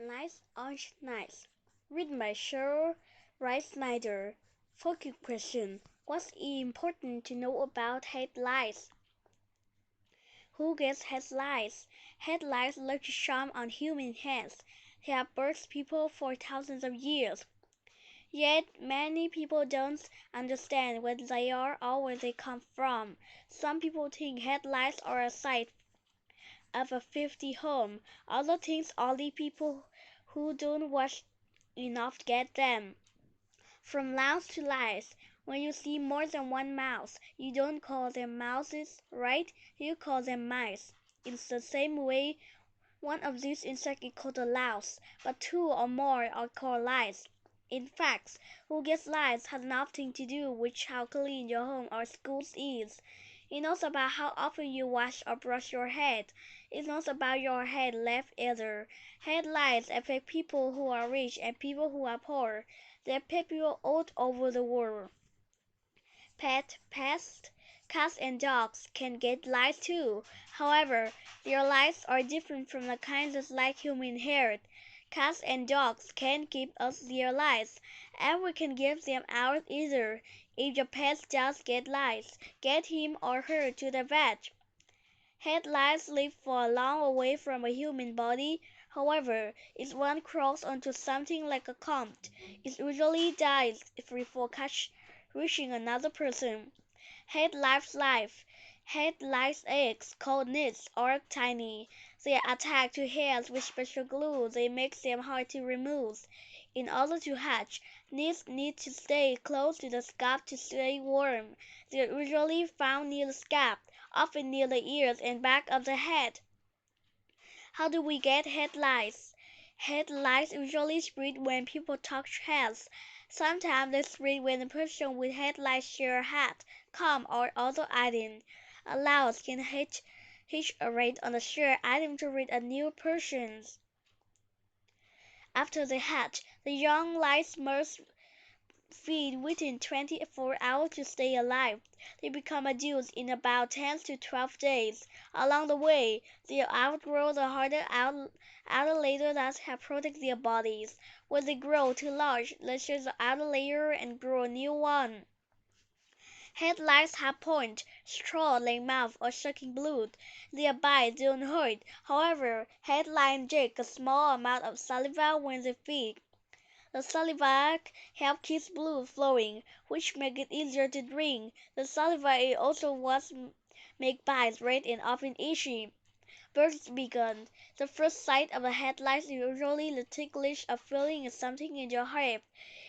Headlights aren't nice. Written by Cheryl Rice Snyder. Focus question. What's important to know about headlights? Who gets headlights? Headlights look sharp on human heads. They have burst people for thousands of years. Yet many people don't understand what they are or where they come from. Some people think headlights are a sign of a filthy home. Others think only people who don't wash enough get them. From mouse to lice, when you see more than one mouse, you don't call them mouses, right? You call them mice. In the same way, one of these insects is called a louse, but two or more are called lice. In fact, who gets lice has nothing to do with how clean your home or school is. It's not about how often you wash or brush your head. It's not about your head left either. Head lice affect people who are rich and people who are poor. They affect people all over the world. Pets, cats and dogs can get lice too. However, their lice are different from the kinds of lice humans inherit. Cats and dogs can give us their lice, and we can give them ours either. If your pet does get lice, get him or her to the vet. Head lice live for a long way from a human body. However, if one crawls onto something like a comet, it usually dies before reaching another person. Head lice eggs, called nits, are tiny. They are attached to hairs with special glue that makes them hard to remove. In order to hatch, nits need to stay close to the scalp to stay warm. They are usually found near the scalp, often near the ears and back of the head. How do we get head lice? Head lice usually spread when people touch heads. Sometimes they spread when a person with head lice share a hat, comb, or other item. A louse can hitch a rat on a shared item to reach a new person. After they hatch, the young lice must feed within 24 hours to stay alive. They become adults in about 10 to 12 days. Along the way, they outgrow the harder outer layer that help protect their bodies. When they grow too large, they shed the outer layer and grow a new one. Head lice have point, straw-like mouth or sucking blood. Their bites don't hurt. However, head lice inject a small amount of saliva when they feed. The saliva helps keep blood flowing, which makes it easier to drink. The saliva is also what makes bites red and often itchy. Birds begin. The first sight of a head lice is usually the ticklish of feeling something in your head.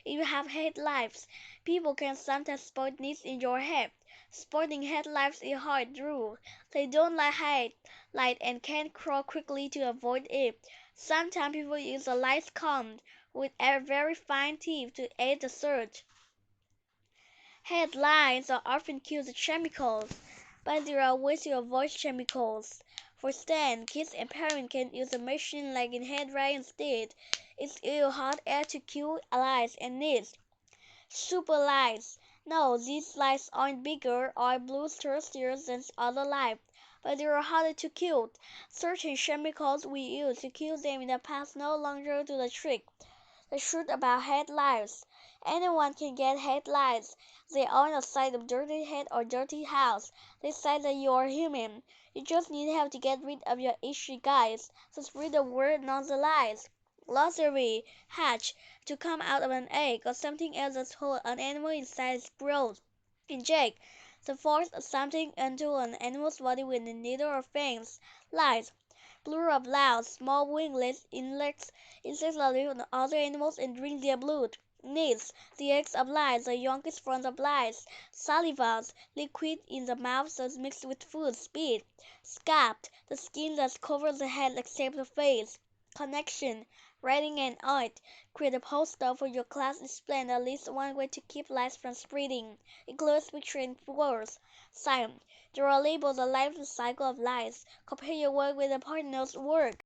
If you have head lice, people can sometimes spot nits in your head. Spotting head lice is hard to. They don't like light and can crawl quickly to avoid it. Sometimes people use a lice comb with a very fine teeth to aid the search. Head lice are often killed with chemicals, but there are ways to avoid chemicals. For instance, kids and parents can use a machine like in head lice instead. It's uses hot air to kill lice and nits. Super lice. No, these lice aren't bigger or bloodthirstier than other lice, but they are harder to kill. Certain chemicals we used to kill them in the past no longer do the trick. The truth about head lice. Anyone can get head lice. They aren't a sign of dirty head or dirty house. They say that you are human. You just need help to get rid of your itchy guys. So spread the word, not the lies. Glossary. Hatch. To come out of an egg or something else that holds an animal inside its growth. Inject. To force something into an animal's body with a needle or fangs. Lice. Plural of louse, small wingless insects that live on other animals and drink their blood. Nits, the eggs of lice, the youngest forms of lice. Salivas, liquid in the mouth that's mixed with food. Spit. Scalp, the skin that covers the head except the face. Connection, writing an art. Create a poster for your class explain at least one way to keep lice from spreading. Include picture and words. Sign. Draw a label that lives the cycle of life. Compare your work with a partner's work.